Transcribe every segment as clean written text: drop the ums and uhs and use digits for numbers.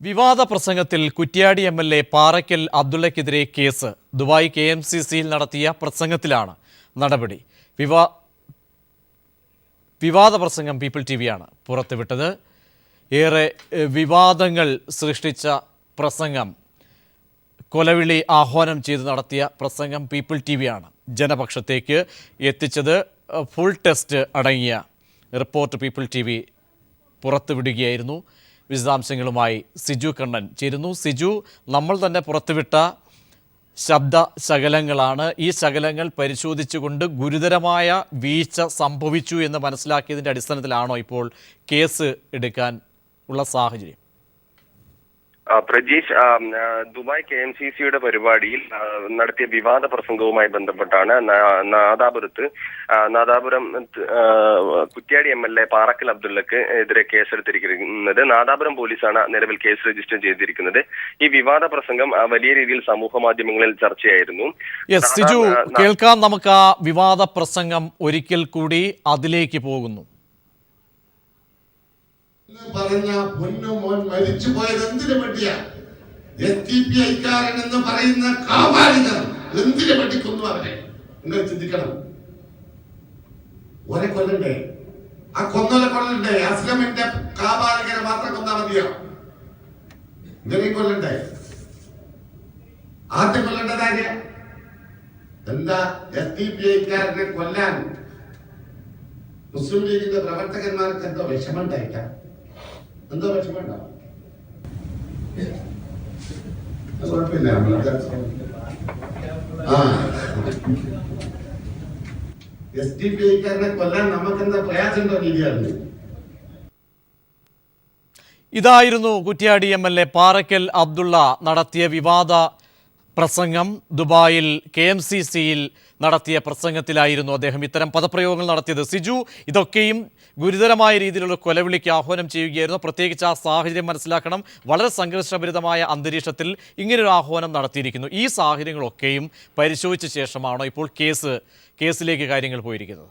വിവാദ പ്രസംഗത്തിൽ കുറ്റ്യാടി എം.എൽ.എ. പാറയ്ക്കൽ അബ്ദുള്ളയ്ക്കെതിരെ കേസ്. ദുബായ് KMCC-യിൽ നടത്തിയ പ്രസംഗത്തിലാണ് നടപടി. വിവാദ പ്രസംഗം പീപ്പിൾ TV-യാണ് പുറത്തുവിട്ടത്. ഏറെ വിവാദങ്ങൾ സൃഷ്ടിച്ച പ്രസംഗം, കൊലവിളി ആഹ്വാനം ചെയ്ത് നടത്തിയ പ്രസംഗം പീപ്പിൾ TV-യാണ് ജനപക്ഷത്തേക്ക് എത്തിച്ചത്. ഫുൾ ടെസ്റ്റ് അടങ്ങിയ റിപ്പോർട്ട് പീപ്പിൾ TV പുറത്തുവിടുകയായിരുന്നു. വിശദാംശങ്ങളുമായി സിജു കണ്ണൻ ചേരുന്നു. സിജു, നമ്മൾ തന്നെ പുറത്തുവിട്ട ശബ്ദ ശകലങ്ങളാണ്. ഈ ശകലങ്ങൾ പരിശോധിച്ചുകൊണ്ട് ഗുരുതരമായ വീഴ്ച സംഭവിച്ചു എന്ന് മനസ്സിലാക്കിയതിൻ്റെ അടിസ്ഥാനത്തിലാണോ ഇപ്പോൾ കേസ് എടുക്കാൻ ഉള്ള സാഹചര്യം? പ്രജീഷ്, ദുബായ് KMCC-യുടെ പരിപാടിയിൽ നടത്തിയ വിവാദ പ്രസംഗവുമായി ബന്ധപ്പെട്ടാണ് നാദാപുരം കുറ്റ്യാടി MLA പാറക്കൽ അബ്ദുള്ളക്ക് എതിരെ കേസെടുത്തിരിക്കുന്നത്. നാദാപുരം പോലീസാണ് നിലവിൽ കേസ് രജിസ്റ്റർ ചെയ്തിരിക്കുന്നത്. ഈ വിവാദ പ്രസംഗം വലിയ രീതിയിൽ സമൂഹ മാധ്യമങ്ങളിൽ ചർച്ചയായിരുന്നു. സിജു, കേൾക്കാം നമുക്ക് ആ വിവാദ പ്രസംഗം ഒരിക്കൽ കൂടി. അതിലേക്ക് പോകുന്നു. പറഞ്ഞ പൊന്നു മോൻ മരിച്ചു പോയത് എന്തിനു വേണ്ടിയാ? SDPI-കാരൻ എന്ന് പറയുന്ന കാവാലികർ എന്തിനു വേണ്ടിക്കുന്നു അവരെ? നിങ്ങൾ ചിന്തിക്കണം. ഒരെ കൊല്ലണ്ടേ? ആ കൊല്ലണ്ടേ? അസ്ലമിന്റെ കാവാലികരെ മാത്രം കൊന്നാ മതിയോ? ഇവരെയും കൊല്ലണ്ടേ? ആദ്യം കൊല്ലേണ്ടതാര്യ? എന്താ SDPI-കാരനെ കൊല്ലാൻ മുസ്ലിം ലീഗിന്റെ പ്രവർത്തകന്മാർക്ക് എന്തോ വിഷമമുണ്ടായിട്ടാ? എന്തോ വിഷമമുണ്ടാവും? കുഴപ്പമില്ല. SDPI-കാരനെ കൊല്ലാൻ നമുക്കെന്താ പ്രയാസമുണ്ടോ? രീതിയാണ്. ഇതായിരുന്നു കുറ്റ്യാടി MLA പാറയ്ക്കൽ അബ്ദുള്ള നടത്തിയ വിവാദ പ്രസംഗം. ദുബായിൽ KMCC-യിൽ നടത്തിയ പ്രസംഗത്തിലായിരുന്നു അദ്ദേഹം ഇത്തരം പദപ്രയോഗങ്ങൾ നടത്തിയത്. സിജു, ഇതൊക്കെയും ഗുരുതരമായ രീതിയിലുള്ള കൊലവിളിക്ക് ആഹ്വാനം ചെയ്യുകയായിരുന്നു. പ്രത്യേകിച്ച് ആ സാഹചര്യം മനസ്സിലാക്കണം. വളരെ സംഘർഷഭരിതമായ അന്തരീക്ഷത്തിൽ ഇങ്ങനൊരു ആഹ്വാനം നടത്തിയിരിക്കുന്നു. ഈ സാഹചര്യങ്ങളൊക്കെയും പരിശോധിച്ച ശേഷമാണോ ഇപ്പോൾ കേസിലേക്ക് കാര്യങ്ങൾ പോയിരിക്കുന്നത്?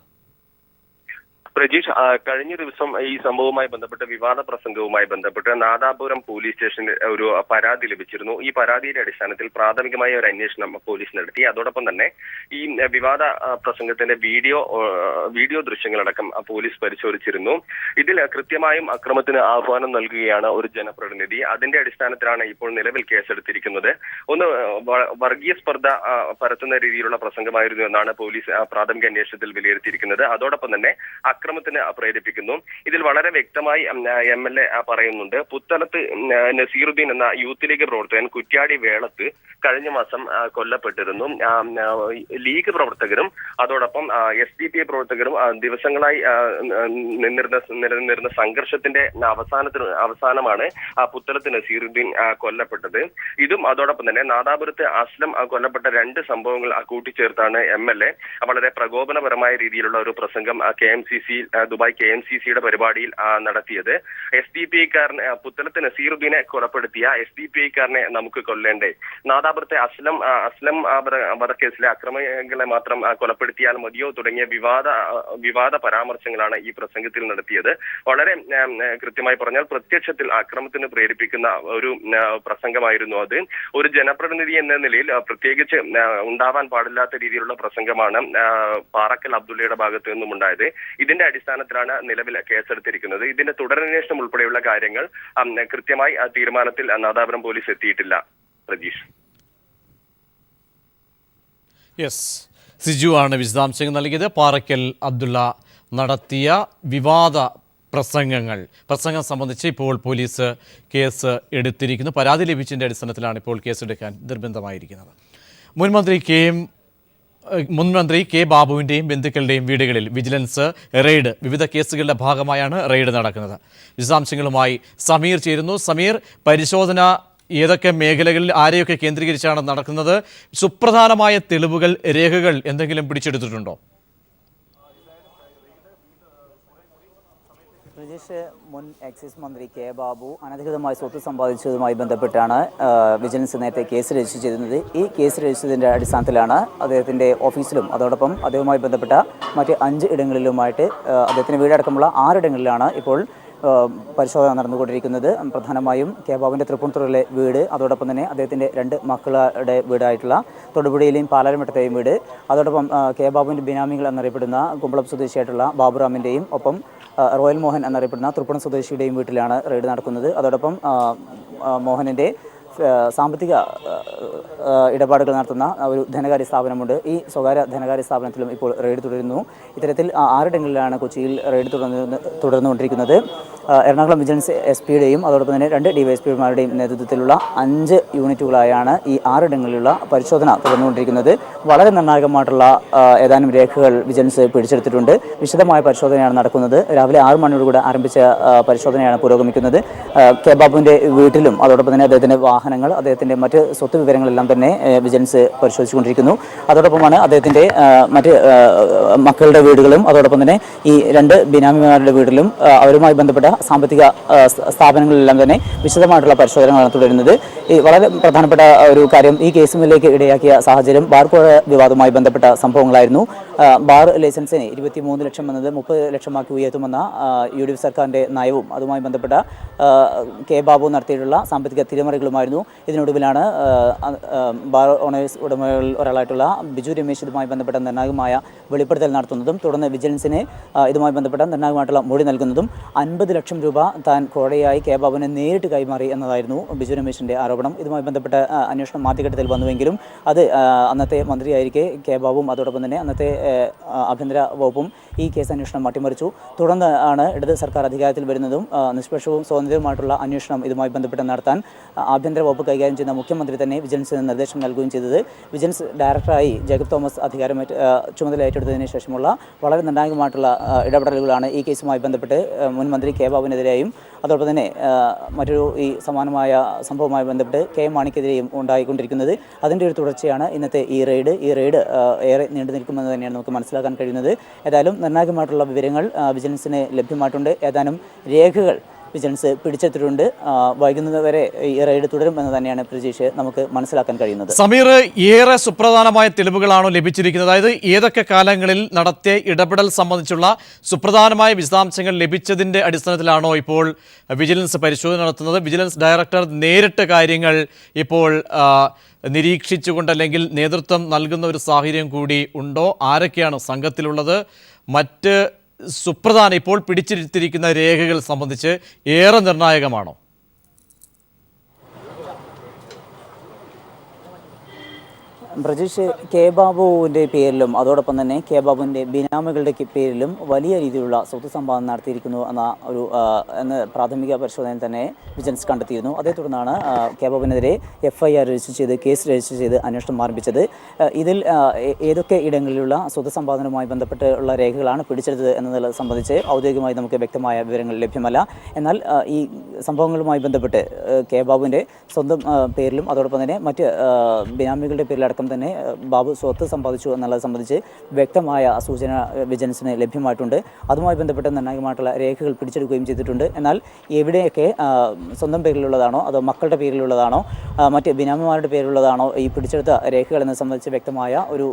പ്രജീഷ്, കഴിഞ്ഞ ദിവസം ഈ സംഭവവുമായി ബന്ധപ്പെട്ട് വിവാദ പ്രസംഗവുമായി ബന്ധപ്പെട്ട് നാദാപുരം പോലീസ് സ്റ്റേഷനിൽ ഒരു പരാതി ലഭിച്ചിരുന്നു. ഈ പരാതിയുടെ അടിസ്ഥാനത്തിൽ പ്രാഥമികമായ ഒരു അന്വേഷണം പോലീസ് നടത്തി. അതോടൊപ്പം തന്നെ ഈ വിവാദ പ്രസംഗത്തിന്റെ വീഡിയോ ദൃശ്യങ്ങളടക്കം പോലീസ് പരിശോധിച്ചിരുന്നു. ഇതിൽ കൃത്യമായും അക്രമത്തിന് ആഹ്വാനം നൽകുകയാണ് ഒരു ജനപ്രതിനിധി. അതിന്റെ അടിസ്ഥാനത്തിലാണ് ഇപ്പോൾ നിലവിൽ കേസെടുത്തിരിക്കുന്നത്. ഒന്ന്, വർഗീയ സ്പർദ്ധ പരത്തുന്ന രീതിയിലുള്ള പ്രസംഗമായിരുന്നു എന്നാണ് പോലീസ് പ്രാഥമിക അന്വേഷണത്തിൽ വിലയിരുത്തിയിരിക്കുന്നത്. അതോടൊപ്പം തന്നെ അക്രമത്തിന് പ്രേരിപ്പിക്കുന്നു. ഇതിൽ വളരെ വ്യക്തമായി MLA പറയുന്നുണ്ട്. പുത്തലത്ത് നസീറുദ്ദീൻ എന്ന യൂത്ത് ലീഗ് പ്രവർത്തകൻ കുറ്റ്യാടി വേളത്ത് കഴിഞ്ഞ മാസം കൊല്ലപ്പെട്ടിരുന്നു. ലീഗ് പ്രവർത്തകരും അതോടൊപ്പം SDPI പ്രവർത്തകരും ദിവസങ്ങളായി നിലനിന്നിരുന്ന സംഘർഷത്തിന്റെ അവസാനമാണ് പുത്തലത്ത് നസീറുദ്ദീൻ കൊല്ലപ്പെട്ടത്. ഇതും അതോടൊപ്പം തന്നെ നാദാപുരത്ത് അസ്ലം കൊല്ലപ്പെട്ട രണ്ട് സംഭവങ്ങൾ കൂട്ടിച്ചേർത്താണ് MLA വളരെ പ്രകോപനപരമായ രീതിയിലുള്ള ഒരു പ്രസംഗം ദുബായ് KMCC-യുടെ പരിപാടിയിൽ നടത്തിയത്. SDPI-കാരൻ പുത്തലത്ത് നസീറുദ്ദീനെ കൊലപ്പെടുത്തിയ SDPI-കാരനെ നമുക്ക് കൊല്ലേണ്ടേ? നാദാപുരത്തെ അസ്ലം വധക്കേസിലെ അക്രമികളെ മാത്രം കൊലപ്പെടുത്തിയാൽ മതിയോ? തുടങ്ങിയ വിവാദ പരാമർശങ്ങളാണ് ഈ പ്രസംഗത്തിൽ നടത്തിയത്. വളരെ കൃത്യമായി പറഞ്ഞാൽ പ്രത്യക്ഷത്തിൽ അക്രമത്തിന് പ്രേരിപ്പിക്കുന്ന ഒരു പ്രസംഗമായിരുന്നു അത്. ഒരു ജനപ്രതിനിധി എന്ന നിലയിൽ പ്രത്യേകിച്ച് ഉണ്ടാവാൻ പാടില്ലാത്ത രീതിയിലുള്ള പ്രസംഗമാണ് പാറക്കൽ അബ്ദുള്ളയുടെ ഭാഗത്തു നിന്നും ഉണ്ടായത്. ഇതിന്റെ അടിസ്ഥാനത്തിലാണ് നിലവിൽ കേസെടുത്തിരിക്കുന്നത്. ഇതിന്റെ തുടരന്വേഷണം ഉൾപ്പെടെയുള്ള കാര്യങ്ങൾ കൃത്യമായി തീരുമാനത്തിൽ നാദാപുരം പോലീസ് എത്തിയിട്ടില്ല. പ്രജീഷ്. സിജു ആണ് വിശദാംശങ്ങൾ നൽകിയത്. പാറയ്ക്കൽ അബ്ദുള്ള നടത്തിയ വിവാദ പ്രസംഗം സംബന്ധിച്ച് ഇപ്പോൾ പോലീസ് കേസ് എടുത്തിരിക്കുന്നു. പരാതി ലഭിച്ചതിൻ്റെ അടിസ്ഥാനത്തിലാണ് ഇപ്പോൾ കേസെടുക്കാൻ നിർബന്ധമായിരിക്കുന്നത്. മുൻമന്ത്രി കെ ബാബുവിൻ്റെയും ബന്ധുക്കളുടെയും വീടുകളിൽ വിജിലൻസ് റെയ്ഡ്. വിവിധ കേസുകളുടെ ഭാഗമായാണ് റെയ്ഡ് നടക്കുന്നത്. വിശദാംശങ്ങളുമായി സമീർ ചേരുന്നു. സമീർ, പരിശോധന ഏതൊക്കെ മേഖലകളിൽ ആരെയൊക്കെ കേന്ദ്രീകരിച്ചാണ് നടക്കുന്നത്? സുപ്രധാനമായ തെളിവുകൾ, രേഖകൾ എന്തെങ്കിലും പിടിച്ചെടുത്തിട്ടുണ്ടോ? പ്രജീഷ്, മുൻ എക്സൈസ് മന്ത്രി കെ ബാബു അനധികൃതമായി സ്വത്ത് സമ്പാദിച്ചതുമായി ബന്ധപ്പെട്ടാണ് വിജിലൻസ് നേരത്തെ കേസ് രജിസ്റ്റർ ചെയ്തിരുന്നത്. ഈ കേസ് രജിസ്റ്ററിൻ്റെ അടിസ്ഥാനത്തിലാണ് അദ്ദേഹത്തിൻ്റെ ഓഫീസിലും അതോടൊപ്പം അദ്ദേഹവുമായി ബന്ധപ്പെട്ട മറ്റ് 5 ഇടങ്ങളിലുമായിട്ട് അദ്ദേഹത്തിൻ്റെ വീടടക്കമുള്ള 6 ഇടങ്ങളിലാണ് ഇപ്പോൾ പരിശോധന നടന്നുകൊണ്ടിരിക്കുന്നത്. പ്രധാനമായും കെ ബാബുവിൻ്റെ തൃപ്പൂണിത്തുറയിലെ വീട്, അതോടൊപ്പം തന്നെ അദ്ദേഹത്തിൻ്റെ 2 മക്കളുടെ വീടായിട്ടുള്ള തൊടുപുഴയിലെയും പാലാരിമട്ടത്തെയും വീട്, അതോടൊപ്പം കെ ബാബുവിൻ്റെ ബിനാമികൾ എന്നറിയപ്പെടുന്ന കുമ്പളം സ്വദേശിയായിട്ടുള്ള ബാബുറാമിൻ്റെയും ഒപ്പം റോയൽ മോഹൻ എന്നറിയപ്പെടുന്ന തൃപ്പൂണിത്തുറ സ്വദേശിയുടെയും വീട്ടിലാണ് റെയ്ഡ് നടക്കുന്നത്. അതോടൊപ്പം മോഹനൻ്റെ സാമ്പത്തിക ഇടപാടുകൾ നടത്തുന്ന ഒരു ധനകാര്യ സ്ഥാപനമുണ്ട്. ഈ സ്വകാര്യ ധനകാര്യ സ്ഥാപനത്തിലും ഇപ്പോൾ റെയ്ഡ് തുടരുന്നു. ഇത്തരത്തിൽ 6 ഇടങ്ങളിലാണ് കൊച്ചിയിൽ റെയ്ഡ് തുടർന്നുകൊണ്ടിരിക്കുന്നത്. എറണാകുളം വിജിലൻസ് SP-യുടെയും അതോടൊപ്പം തന്നെ 2 DYSP-മാരുടെയും നേതൃത്വത്തിലുള്ള 5 യൂണിറ്റുകളായാണ് ഈ 6 ഇടങ്ങളിലുള്ള പരിശോധന തുടർന്നുകൊണ്ടിരിക്കുന്നത്. വളരെ നിർണായകമായിട്ടുള്ള ഏതാനും രേഖകൾ വിജിലൻസ് പിടിച്ചെടുത്തിട്ടുണ്ട്. വിശദമായ പരിശോധനയാണ് നടക്കുന്നത്. രാവിലെ 6 മണിയോടുകൂടെ ആരംഭിച്ച പരിശോധനയാണ് പുരോഗമിക്കുന്നത്. കെ ബാബുവിൻ്റെ വീട്ടിലും അതോടൊപ്പം തന്നെ അദ്ദേഹത്തിൻ്റെ വാഹനങ്ങൾ, അദ്ദേഹത്തിൻ്റെ മറ്റ് സ്വത്ത് വിവരങ്ങളെല്ലാം തന്നെ വിജിലൻസ് പരിശോധിച്ചുകൊണ്ടിരിക്കുന്നു. അതോടൊപ്പമാണ് അദ്ദേഹത്തിൻ്റെ മറ്റ് മക്കളുടെ വീടുകളും അതോടൊപ്പം തന്നെ ഈ 2 ബിനാമിമാരുടെ വീട്ടിലും അവരുമായി ബന്ധപ്പെട്ട സാമ്പത്തിക സ്ഥാപനങ്ങളിലെല്ലാം തന്നെ വിശദമായിട്ടുള്ള പരിശോധനകളാണ് തുടരുന്നത്. ഈ വളരെ പ്രധാനപ്പെട്ട ഒരു കാര്യം, ഈ കേസുകളിലേക്ക് ഇടയാക്കിയ സാഹചര്യം ബാർക്കോഴ വിവാദവുമായി ബന്ധപ്പെട്ട സംഭവങ്ങളായിരുന്നു. ബാർ ലൈസൻസിന് 23 ലക്ഷം എന്നത് 30 ലക്ഷമാക്കി ഉയർത്തുമെന്ന UDF സർക്കാരിൻ്റെ നയവും അതുമായി ബന്ധപ്പെട്ട കെ ബാബു നടത്തിയിട്ടുള്ള സാമ്പത്തിക തിരിമറികളുമായിരുന്നു. ഇതിനൊടുവിലാണ് ബാർ ഓണേഴ്സ് ഉടമകളിൽ ഒരാളായിട്ടുള്ള ബിജു രമേശ് ഇതുമായി ബന്ധപ്പെട്ട നിർണായകമായ വെളിപ്പെടുത്തൽ നടത്തുന്നതും തുടർന്ന് വിജിലൻസിന് ഇതുമായി ബന്ധപ്പെട്ട നിർണായകമായിട്ടുള്ള മൊഴി നൽകുന്നതും 50 ലക്ഷം രൂപ താൻ കോഴയായി കെ ബാബുവിനെ നേരിട്ട് കൈമാറി എന്നതായിരുന്നു ബിജു രമേശിൻ്റെ ആരോപണം. ഇതുമായി ബന്ധപ്പെട്ട അന്വേഷണം ആദ്യഘട്ടത്തിൽ വന്നുവെങ്കിലും അത് അന്നത്തെ മന്ത്രിയായിരിക്കെ കെ ബാബുവും അതോടൊപ്പം തന്നെ അന്നത്തെ ആഭ്യന്തര വകുപ്പും ഈ കേസ് അന്വേഷണം അട്ടിമറിച്ചു. തുടർന്ന് ആണ് ഇടത് സർക്കാർ അധികാരത്തിൽ വരുന്നതും നിഷ്പക്ഷവും സ്വതന്ത്രവുമായിട്ടുള്ള അന്വേഷണം ഇതുമായി ബന്ധപ്പെട്ട് നടത്താൻ ആഭ്യന്തര വകുപ്പ് കൈകാര്യം ചെയ്യുന്ന മുഖ്യമന്ത്രി തന്നെ വിജിലൻസിന് നിർദ്ദേശം നൽകുകയും ചെയ്തത്. വിജിലൻസ് ഡയറക്ടറായി ജേക്കബ് തോമസ് ചുമതല ഏറ്റെടുത്തതിന് ശേഷമുള്ള വളരെ നിർണായകമായിട്ടുള്ള ഇടപെടലുകളാണ് ഈ കേസുമായി ബന്ധപ്പെട്ട് മുൻ മന്ത്രി കെ ബാബുവിനെതിരെയും അതോടൊപ്പം തന്നെ മറ്റൊരു ഈ സമാനമായ സംഭവവുമായി ബന്ധപ്പെട്ട് കെ മാണിക്കെതിരെയും ഉണ്ടായിക്കൊണ്ടിരിക്കുന്നത്. അതിൻ്റെ ഒരു തുടർച്ചയാണ് ഇന്നത്തെ ഈ റെയ്ഡ് ഏറെ നീണ്ടു നിൽക്കുമെന്ന് തന്നെയാണ് നമുക്ക് മനസ്സിലാക്കാൻ കഴിയുന്നത്. ഏതായാലും നിർണായകമായിട്ടുള്ള വിവരങ്ങൾ വിജിലൻസിന് ലഭ്യമായിട്ടുണ്ട്. ഏതാനും രേഖകൾ വിജിലൻസ് പിടിച്ചെടുത്തിട്ടുണ്ട്. വൈകുന്നതുവരെ ഈ റെയ്ഡ് തുടരും എന്ന് തന്നെയാണ് പ്രതീക്ഷ നമുക്ക് മനസ്സിലാക്കാൻ കഴിയുന്നത്. സമീർ, ഏറെ സുപ്രധാനമായ തെളിവുകളാണോ ലഭിച്ചിരിക്കുന്നത്? അതായത് ഏതൊക്കെ കാലങ്ങളിൽ നടത്തിയ ഇടപെടൽ സംബന്ധിച്ചുള്ള സുപ്രധാനമായ വിശദാംശങ്ങൾ ലഭിച്ചതിൻ്റെ അടിസ്ഥാനത്തിലാണോ ഇപ്പോൾ വിജിലൻസ് പരിശോധന നടത്തുന്നത്? വിജിലൻസ് ഡയറക്ടർ നേരിട്ട് കാര്യങ്ങൾ ഇപ്പോൾ നിരീക്ഷിച്ചുകൊണ്ട് അല്ലെങ്കിൽ നേതൃത്വം നൽകുന്ന ഒരു സാഹചര്യം കൂടി ഉണ്ടോ? ആരൊക്കെയാണ് സംഘത്തിലുള്ളത്? മറ്റ് സുപ്രധാന ഇപ്പോൾ പിടിച്ചിരുത്തിയിരിക്കുന്ന രേഖകൾ സംബന്ധിച്ച് ഏറെ നിർണായകമാണോ? ബ്രജീഷ്, കെ ബാബുവിൻ്റെ പേരിലും അതോടൊപ്പം തന്നെ കെ ബാബുവിൻ്റെ ബിനാമികളുടെ പേരിലും വലിയ രീതിയിലുള്ള സ്വത്ത് സമ്പാദനം നടത്തിയിരിക്കുന്നു എന്ന പ്രാഥമിക പരിശോധനയിൽ തന്നെ വിജിലൻസ് കണ്ടെത്തിയിരുന്നു. അതേ തുടർന്നാണ് കെ ബാബുവിനെതിരെ FIR രജിസ്റ്റർ ചെയ്ത് കേസ് രജിസ്റ്റർ ചെയ്ത് അന്വേഷണം ആരംഭിച്ചത്. ഇതിൽ ഏതൊക്കെ ഇടങ്ങളിലുള്ള സ്വത്ത് സമ്പാദനവുമായി ബന്ധപ്പെട്ടുള്ള രേഖകളാണ് പിടിച്ചെടുത്തത് എന്നതിനെ സംബന്ധിച്ച് ഔദ്യോഗികമായി നമുക്ക് വ്യക്തമായ വിവരങ്ങൾ ലഭ്യമല്ല. എന്നാൽ ഈ സംഭവങ്ങളുമായി ബന്ധപ്പെട്ട് കെ ബാബുവിൻ്റെ സ്വന്തം പേരിലും അതോടൊപ്പം തന്നെ മറ്റ് ബിനാമികളുടെ പേരിലടക്കം തന്നെ ബാബു സ്വത്ത് സമ്പാദിച്ചു എന്നുള്ളത് സംബന്ധിച്ച് വ്യക്തമായ സൂചന വിജിലൻസിന് ലഭ്യമായിട്ടുണ്ട്. അതുമായി ബന്ധപ്പെട്ട നിർണായകമായിട്ടുള്ള രേഖകൾ പിടിച്ചെടുക്കുകയും ചെയ്തിട്ടുണ്ട്. എന്നാൽ എവിടെയൊക്കെ സ്വന്തം പേരിലുള്ളതാണോ അതോ മക്കളുടെ പേരിലുള്ളതാണോ മറ്റ് ബിനാമിമാരുടെ പേരിലുള്ളതാണോ ഈ പിടിച്ചെടുത്ത രേഖകൾ എന്നത് സംബന്ധിച്ച് വ്യക്തമായ ഒരു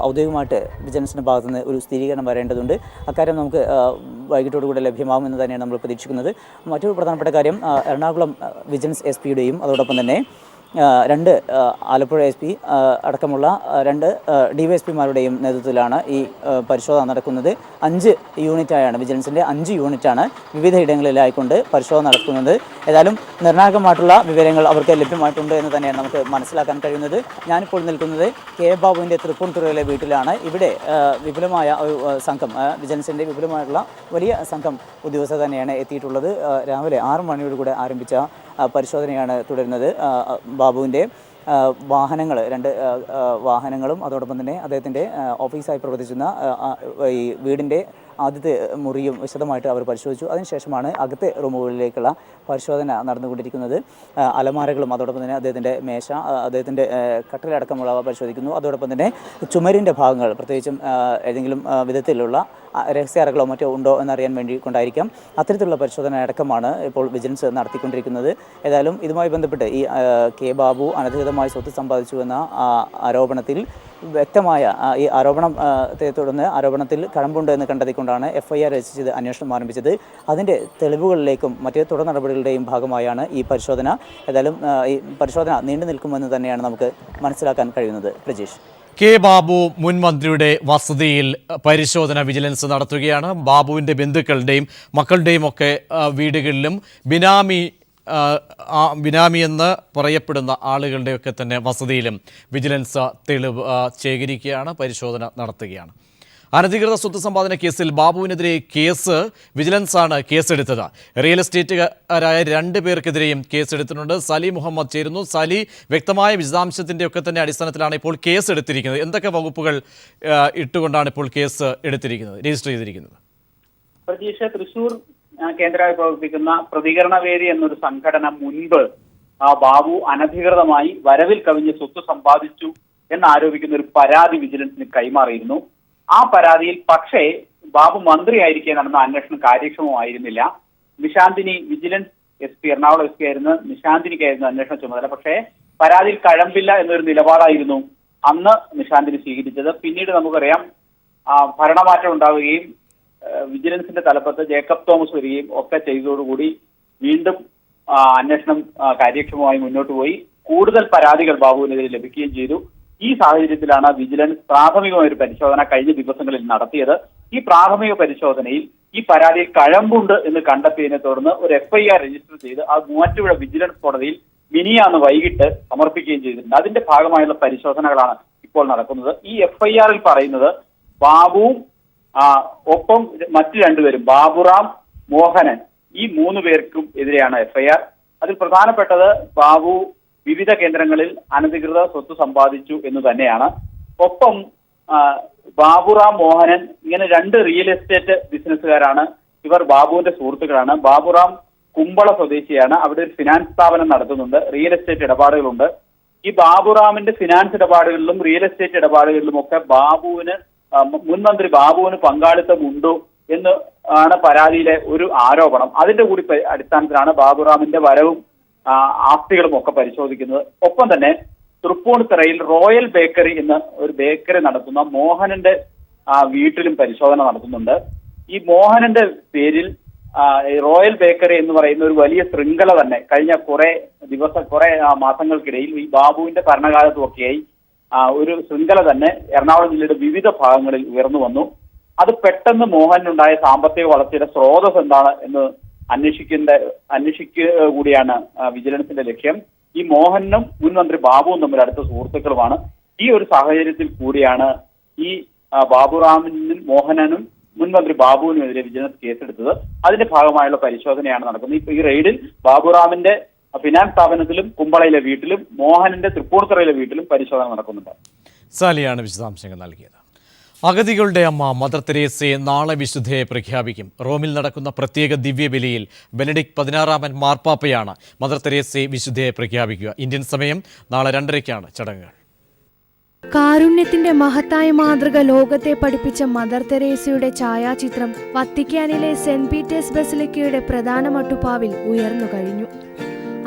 ഔദ്യോഗികമായിട്ട് വിജിലൻസിൻ്റെ ഭാഗത്തുനിന്ന് ഒരു സ്ഥിരീകരണം വരേണ്ടതുണ്ട്. അക്കാര്യം നമുക്ക് വൈകിട്ടോടുകൂടെ ലഭ്യമാകുമെന്ന് തന്നെയാണ് നമ്മൾ പ്രതീക്ഷിക്കുന്നത്. മറ്റൊരു പ്രധാനപ്പെട്ട കാര്യം, എറണാകുളം വിജിലൻസ് SP-യുടെയും അതോടൊപ്പം തന്നെ 2 ആലപ്പുഴ SP അടക്കമുള്ള 2 DYSP-മാരുടെയും നേതൃത്വത്തിലാണ് ഈ പരിശോധന നടക്കുന്നത്. 5 യൂണിറ്റായാണ് വിജിലൻസിൻ്റെ 5 യൂണിറ്റാണ് വിവിധ ഇടങ്ങളിലായിക്കൊണ്ട് പരിശോധന നടക്കുന്നത്. ഏതായാലും നിർണായകമായിട്ടുള്ള വിവരങ്ങൾ അവർക്ക് ലഭ്യമായിട്ടുണ്ട് എന്ന് തന്നെയാണ് നമുക്ക് മനസ്സിലാക്കാൻ കഴിയുന്നത്. ഞാനിപ്പോൾ നിൽക്കുന്നത് കെ ബാബുവിൻ്റെ തൃപ്പൂണിത്തുറയിലെ വീട്ടിലാണ്. ഇവിടെ വിപുലമായ ഒരു സംഘം, വിജിലൻസിൻ്റെ വിപുലമായിട്ടുള്ള വലിയ സംഘം ഉദ്യോഗസ്ഥർ തന്നെയാണ് എത്തിയിട്ടുള്ളത്. രാവിലെ 6 മണിയോടുകൂടെ ആരംഭിച്ച പരിശോധനയാണ് തുടരുന്നത്. ബാബുവിൻ്റെ വാഹനങ്ങൾ 2 വാഹനങ്ങളും അതോടൊപ്പം തന്നെ അദ്ദേഹത്തിൻ്റെ ഓഫീസായി പ്രവർത്തിച്ചിരുന്ന ഈ വീടിൻ്റെ ആദ്യത്തെ മുറിയും വിശദമായിട്ട് അവർ പരിശോധിച്ചു. അതിനുശേഷമാണ് അകത്തെ റൂമുകളിലേക്കുള്ള പരിശോധന നടന്നുകൊണ്ടിരിക്കുന്നത്. അലമാരകളും അതോടൊപ്പം തന്നെ അദ്ദേഹത്തിൻ്റെ മേശ, അദ്ദേഹത്തിൻ്റെ കട്ടിലടക്കമുള്ളവ പരിശോധിക്കുന്നു. അതോടൊപ്പം തന്നെ ചുമരിൻ്റെ ഭാഗങ്ങൾ, പ്രത്യേകിച്ചും ഏതെങ്കിലും വിധത്തിലുള്ള രഹസ്യാറകളോ മറ്റോ ഉണ്ടോ എന്നറിയാൻ വേണ്ടി കൊണ്ടായിരിക്കാം അത്തരത്തിലുള്ള പരിശോധന അടക്കമാണ് ഇപ്പോൾ വിജിലൻസ് നടത്തിക്കൊണ്ടിരിക്കുന്നത്. ഏതായാലും ഇതുമായി ബന്ധപ്പെട്ട് ഈ കെ ബാബു അനധികൃതമായി സ്വത്ത് സമ്പാദിച്ചു എന്ന ആരോപണത്തിൽ വ്യക്തമായ ഈ ആരോപണത്തെ തുടർന്ന് ആരോപണത്തിൽ കഴമ്പുണ്ട് എന്ന് കണ്ടെത്തിക്കൊണ്ടാണ് FIR രജിസ്റ്റർ ചെയ്ത് അന്വേഷണം ആരംഭിച്ചത്. അതിൻ്റെ തെളിവുകളിലേക്കും മറ്റ് തുടർ നടപടികളുടെയും ഭാഗമായാണ് ഈ പരിശോധന. ഏതായാലും ഈ പരിശോധന നീണ്ടു നിൽക്കുമെന്ന് തന്നെയാണ് നമുക്ക് മനസ്സിലാക്കാൻ കഴിയുന്നത്. പ്രജീഷ്. കെ ബാബു മുൻ മന്ത്രിയുടെ വസതിയിൽ പരിശോധന വിജിലൻസ് നടത്തുകയാണ്. ബാബുവിൻ്റെ ബന്ധുക്കളുടെയും മക്കളുടെയും ഒക്കെ വീടുകളിലും ബിനാമി എന്ന് പറയപ്പെടുന്ന ആളുകളുടെയൊക്കെ തന്നെ വസതിയിലും വിജിലൻസ് തെളിവ് ശേഖരിക്കുകയാണ്, പരിശോധന നടത്തുകയാണ്. അനധികൃത സ്വത്ത് സമ്പാദന കേസിൽ ബാബുവിനെതിരെ വിജിലൻസാണ് കേസെടുത്തത്. റിയൽ എസ്റ്റേറ്റുകാരായ 2 പേർക്കെതിരെയും കേസെടുത്തിട്ടുണ്ട്. സലി മുഹമ്മദ് ചേരുന്നു. സലി, വ്യക്തമായ വിശദാംശത്തിൻ്റെ ഒക്കെ തന്നെ അടിസ്ഥാനത്തിലാണ് ഇപ്പോൾ കേസ് എടുത്തിരിക്കുന്നത്. എന്തൊക്കെ വകുപ്പുകൾ ഇട്ടുകൊണ്ടാണ് ഇപ്പോൾ കേസ് എടുത്തിരിക്കുന്നത്, രജിസ്റ്റർ ചെയ്തിരിക്കുന്നത്? പ്രതീക്ഷ, തൃശൂർ കേന്ദ്രമായി പ്രവർത്തിക്കുന്ന പ്രതികരണവേദി എന്നൊരു സംഘടന മുൻപ് ബാബു അനധികൃതമായി വരവിൽ കവിഞ്ഞ് സ്വത്ത് സമ്പാദിച്ചു എന്നാരോപിക്കുന്ന ഒരു പരാതി വിജിലൻസിന് കൈമാറിയിരുന്നു. ആ പരാതിയിൽ പക്ഷേ ബാബു മന്ത്രിയായിരിക്കെ നടന്ന അന്വേഷണം കാര്യക്ഷമമായിരുന്നില്ല. Nishanthini, vigilance SP, Ernakulam SP ആയിരുന്നു, നിശാന്തിനിക്കായിരുന്നു അന്വേഷണ ചുമതല. പക്ഷേ പരാതിയിൽ കഴമ്പില്ല എന്നൊരു നിലപാടായിരുന്നു അന്ന് നിശാന്തിനി സ്വീകരിച്ചത്. പിന്നീട് നമുക്കറിയാം ഭരണമാറ്റം ഉണ്ടാവുകയും വിജിലൻസിന്റെ തലപ്പത്ത് ജേക്കബ് തോമസ് വരികയും ഒക്കെ ചെയ്തതോടുകൂടി വീണ്ടും അന്വേഷണം കാര്യക്ഷമമായി മുന്നോട്ട് പോയി. കൂടുതൽ പരാതികൾ ബാബുവിനെതിരെ ലഭിക്കുകയും ചെയ്തു. ഈ സാഹചര്യത്തിലാണ് വിജിലൻസ് പ്രാഥമികമായ ഒരു പരിശോധന കഴിഞ്ഞ ദിവസങ്ങളിൽ നടത്തിയത്. ഈ പ്രാഥമിക പരിശോധനയിൽ ഈ പരാതിയിൽ കഴമ്പുണ്ട് എന്ന് കണ്ടെത്തിയതിനെ തുടർന്ന് ഒരു FIR രജിസ്റ്റർ ചെയ്ത് അത് മൂവാറ്റുപുഴ വിജിലൻസ് കോടതിയിൽ മിനിയാന്ന് വൈകിട്ട് സമർപ്പിക്കുകയും ചെയ്തിട്ടുണ്ട്. അതിന്റെ ഭാഗമായുള്ള പരിശോധനകളാണ് ഇപ്പോൾ നടക്കുന്നത്. ഈ FIR-ൽ പറയുന്നത് ബാബുവും ഒപ്പം മറ്റു 2 പേരും, ബാബുറാം, മോഹനൻ, ഈ 3 പേർക്കും എതിരെയാണ് FIR. അതിൽ പ്രധാനപ്പെട്ടത് ബാബു വിവിധ കേന്ദ്രങ്ങളിൽ അനധികൃത സ്വത്ത് സമ്പാദിച്ചു എന്ന് തന്നെയാണ്. ഒപ്പം ബാബുറാം, മോഹനൻ ഇങ്ങനെ 2 റിയൽ എസ്റ്റേറ്റ് ബിസിനസ്സുകാരാണ്. ഇവർ ബാബുവിന്റെ സുഹൃത്തുക്കളാണ്. ബാബുറാം കുമ്പള സ്വദേശിയാണ്. അവിടെ ഒരു ഫിനാൻസ് സ്ഥാപനം നടത്തുന്നുണ്ട്. റിയൽ എസ്റ്റേറ്റ് ഇടപാടുകളുണ്ട്. ഈ ബാബുറാമിന്റെ ഫിനാൻസ് ഇടപാടുകളിലും റിയൽ എസ്റ്റേറ്റ് ഇടപാടുകളിലും ഒക്കെ മുൻ മന്ത്രി ബാബുവിന് പങ്കാളിത്തമുണ്ടോ എന്ന് ആണ് പരാതിയിലെ ഒരു ആരോപണം. അതിന്റെ കൂടി അടിസ്ഥാനത്തിലാണ് ബാബുറാമിന്റെ വരവും ആസ്തികളും ഒക്കെ പരിശോധിക്കുന്നത്. ഒപ്പം തന്നെ തൃപ്പൂണിത്തുറയിൽ റോയൽ ബേക്കറി എന്ന ഒരു ബേക്കറി നടത്തുന്ന മോഹനന്റെ വീട്ടിലും പരിശോധന നടത്തുന്നുണ്ട്. ഈ മോഹനന്റെ പേരിൽ റോയൽ ബേക്കറി എന്ന് പറയുന്ന ഒരു വലിയ ശൃംഖല തന്നെ കഴിഞ്ഞ കുറെ മാസങ്ങൾക്കിടയിൽ ഈ ബാബുവിന്റെ ഭരണകാലത്തുമൊക്കെയായി ഒരു ശൃംഖല തന്നെ എറണാകുളം ജില്ലയുടെ വിവിധ ഭാഗങ്ങളിൽ ഉയർന്നു വന്നു. അത് പെട്ടെന്ന് മോഹനുണ്ടായ സാമ്പത്തിക വളർച്ചയുടെ സ്രോതസ് എന്താണ് എന്ന് അന്വേഷിക്കുക കൂടിയാണ് വിജിലൻസിന്റെ ലക്ഷ്യം. ഈ മോഹനും മുൻ മന്ത്രി ബാബുവും തമ്മിൽ അടുത്ത സുഹൃത്തുക്കളുമാണ്. ഈ ഒരു സാഹചര്യത്തിൽ കൂടിയാണ് ഈ ബാബുറാമിനും മോഹനനും മുൻ മന്ത്രി ബാബുവിനുമെതിരെ വിജിലൻസ് കേസെടുത്തത്. അതിന്റെ ഭാഗമായുള്ള പരിശോധനയാണ് നടക്കുന്നത്. ഈ റെയ്ഡിൽ ബാബുറാമിന്റെ ഫിനാൻസ് സ്ഥാപനത്തിലും കുമ്പളയിലെ വീട്ടിലും മോഹനന്റെ തൃപ്പൂണിത്തുറയിലെ വീട്ടിലും പരിശോധന നടക്കുന്നുണ്ട്. സാലിയാണ് വിശദാംശങ്ങൾ നൽകിയത്. അഗതികളുടെ അമ്മ മദർ തെരേസയെ നാളെ വിശുദ്ധയെ പ്രഖ്യാപിക്കും. റോമിൽ നടക്കുന്ന പ്രത്യേക ദിവ്യബലിയിൽ ബെനഡിക്ട് 16-ാമൻ മാർപ്പാപ്പയാണ് മദർ തെരേസയെ വിശുദ്ധയെ പ്രഖ്യാപിക്കുക. ഇന്ത്യൻ സമയം നാളെ 2:30-ക്കാണ് ചടങ്ങുകൾ. കാരുണ്യത്തിന്റെ മഹത്തായ മാതൃക ലോകത്തെ പഠിപ്പിച്ച മദർ തെരേസയുടെ ഛായാചിത്രം വത്തിക്കാനിലെ സെന്റ് പീറ്റേഴ്സ് ബസിലിക്കയുടെ പ്രധാന മട്ടുപ്പാവിൽ ഉയർന്നു കഴിഞ്ഞു.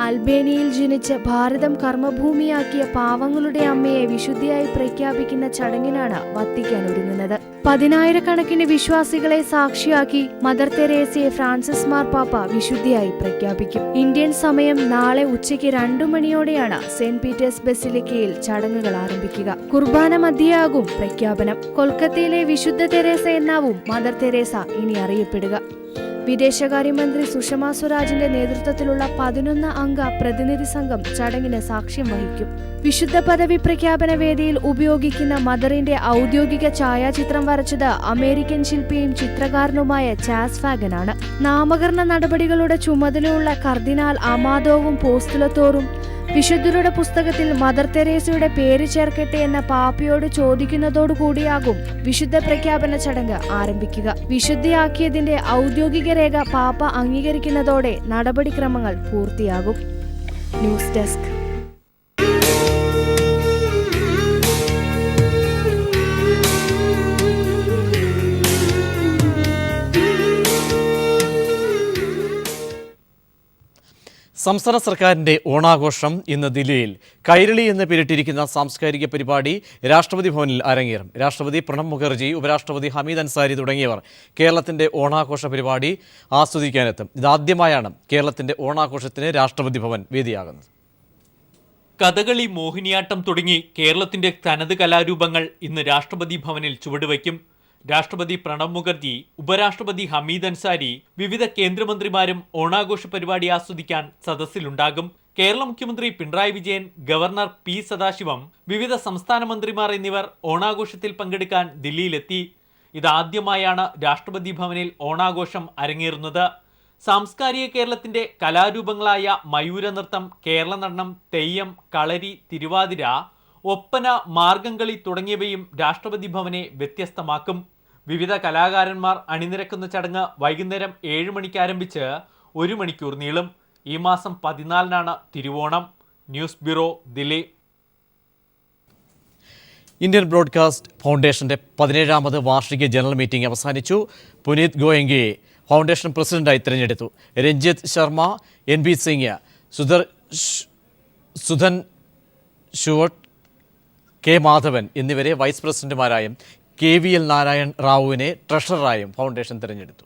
അൽബേനിയയിൽ ജനിച്ച് ഭാരതം കർമ്മഭൂമിയാക്കിയ പാവങ്ങളുടെ അമ്മയെ വിശുദ്ധിയായി പ്രഖ്യാപിക്കുന്ന ചടങ്ങിനാണ് വത്തിക്കാൻ ഒരുങ്ങുന്നത്. 10,000-കണക്കിന് വിശ്വാസികളെ സാക്ഷിയാക്കി മദർ തെരേസയെ ഫ്രാൻസിസ് മാർപ്പാപ്പ വിശുദ്ധിയായി പ്രഖ്യാപിക്കും. ഇന്ത്യൻ സമയം നാളെ ഉച്ചയ്ക്ക് 2 മണിയോടെയാണ് സെന്റ് പീറ്റേഴ്സ് ബസിലിക്കയിൽ ചടങ്ങുകൾ ആരംഭിക്കുക. കുർബാന മധ്യയാകും പ്രഖ്യാപനം. കൊൽക്കത്തയിലെ വിശുദ്ധ തെരേസ എന്നാവും മദർ തെരേസ ഇനി അറിയപ്പെടുക. വിദേശകാര്യമന്ത്രി സുഷമ സ്വരാജിന്റെ നേതൃത്വത്തിലുള്ള 11 അംഗ പ്രതിനിധി സംഘം ചടങ്ങിന് സാക്ഷ്യം വഹിക്കും. വിശുദ്ധ പദവി പ്രഖ്യാപന വേദിയിൽ ഉപയോഗിക്കുന്ന മദറിന്റെ ഔദ്യോഗിക ഛായാചിത്രം വരച്ചത് അമേരിക്കൻ ശില്പിയും ചിത്രകാരനുമായ ചാസ് ഫാഗനാണ്. നാമകരണ നടപടികളുടെ ചുമതലയുള്ള കർദിനാൾ അമാദോവും പോസ്തുലത്തോറും വിശുദ്ധരുടെ പുസ്തകത്തിൽ മദർ തെരേസയുടെ പേര് ചേർക്കട്ടെ എന്ന പാപ്പയോട് ചോദിക്കുന്നതോടുകൂടിയാകും വിശുദ്ധ പ്രഖ്യാപന ചടങ്ങ് ആരംഭിക്കുക. വിശുദ്ധിയാക്കിയതിന്റെ ഔദ്യോഗിക രേഖ പാപ്പ അംഗീകരിക്കുന്നതോടെ നടപടിക്രമങ്ങൾ പൂർത്തിയാകും. News desk. സംസ്ഥാന സർക്കാരിൻ്റെ ഓണാഘോഷം ഇന്ന് ദില്ലിയിൽ കൈരളി എന്ന് പേരിട്ടിരിക്കുന്ന സാംസ്കാരിക പരിപാടി രാഷ്ട്രപതി ഭവനിൽ അരങ്ങേറും. രാഷ്ട്രപതി പ്രണബ് മുഖർജി, ഉപരാഷ്ട്രപതി ഹമീദ് അൻസാരി തുടങ്ങിയവർ കേരളത്തിൻ്റെ ഓണാഘോഷ പരിപാടി ആസ്വദിക്കാനെത്തും. ഇതാദ്യമായാണ് കേരളത്തിൻ്റെ ഓണാഘോഷത്തിന് രാഷ്ട്രപതി ഭവൻ വേദിയാകുന്നത്. കഥകളി, മോഹിനിയാട്ടം തുടങ്ങി കേരളത്തിന്റെ തനത് കലാരൂപങ്ങൾ ഇന്ന് രാഷ്ട്രപതി ഭവനിൽ ചുവടുവയ്ക്കും. രാഷ്ട്രപതി പ്രണബ് മുഖർജി, ഉപരാഷ്ട്രപതി ഹമീദ് അൻസാരി, വിവിധ കേന്ദ്രമന്ത്രിമാരും ഓണാഘോഷ പരിപാടി ആസ്വദിക്കാൻ സദസ്സിലുണ്ടാകും. കേരള മുഖ്യമന്ത്രി പിണറായി വിജയൻ, ഗവർണർ പി സദാശിവം, വിവിധ സംസ്ഥാന മന്ത്രിമാർ എന്നിവർ ഓണാഘോഷത്തിൽ പങ്കെടുക്കാൻ ദില്ലിയിലെത്തി. ഇതാദ്യമായാണ് രാഷ്ട്രപതി ഭവനിൽ ഓണാഘോഷം അരങ്ങേറുന്നത്. സാംസ്കാരിക കേരളത്തിന്റെ കലാരൂപങ്ങളായ മയൂരനൃത്തം, കേരള നടനം, തെയ്യം, കളരി, തിരുവാതിര, ഒപ്പന, മാർഗംകളി തുടങ്ങിയവയും രാഷ്ട്രപതി ഭവനെ വ്യത്യസ്തമാക്കും. വിവിധ കലാകാരന്മാർ അണിനിരക്കുന്ന ചടങ്ങ് വൈകുന്നേരം 7 മണിക്ക് ആരംഭിച്ച് 1 മണിക്കൂർ നീളും. ഈ മാസം 14-നാണ് Thiruvonam. News bureau, Delhi. Indian broadcast ഫൗണ്ടേഷന്റെ 17ാമത് വാർഷിക ജനറൽ മീറ്റിംഗ് അവസാനിച്ചു. പുനീത് ഗോയങ്കയെ ഫൗണ്ടേഷൻ പ്രസിഡന്റായി തിരഞ്ഞെടുത്തു. രഞ്ജിത്ത് ശർമ്മ, NB സിംഗ്, സുധൻ ഷുവട്ട്, K മാധവൻ എന്നിവരെ വൈസ് പ്രസിഡന്റുമാരായും KVL നാരായൺ റാവുവിനെ ട്രഷററായും ഫൗണ്ടേഷൻ തിരഞ്ഞെടുത്തു.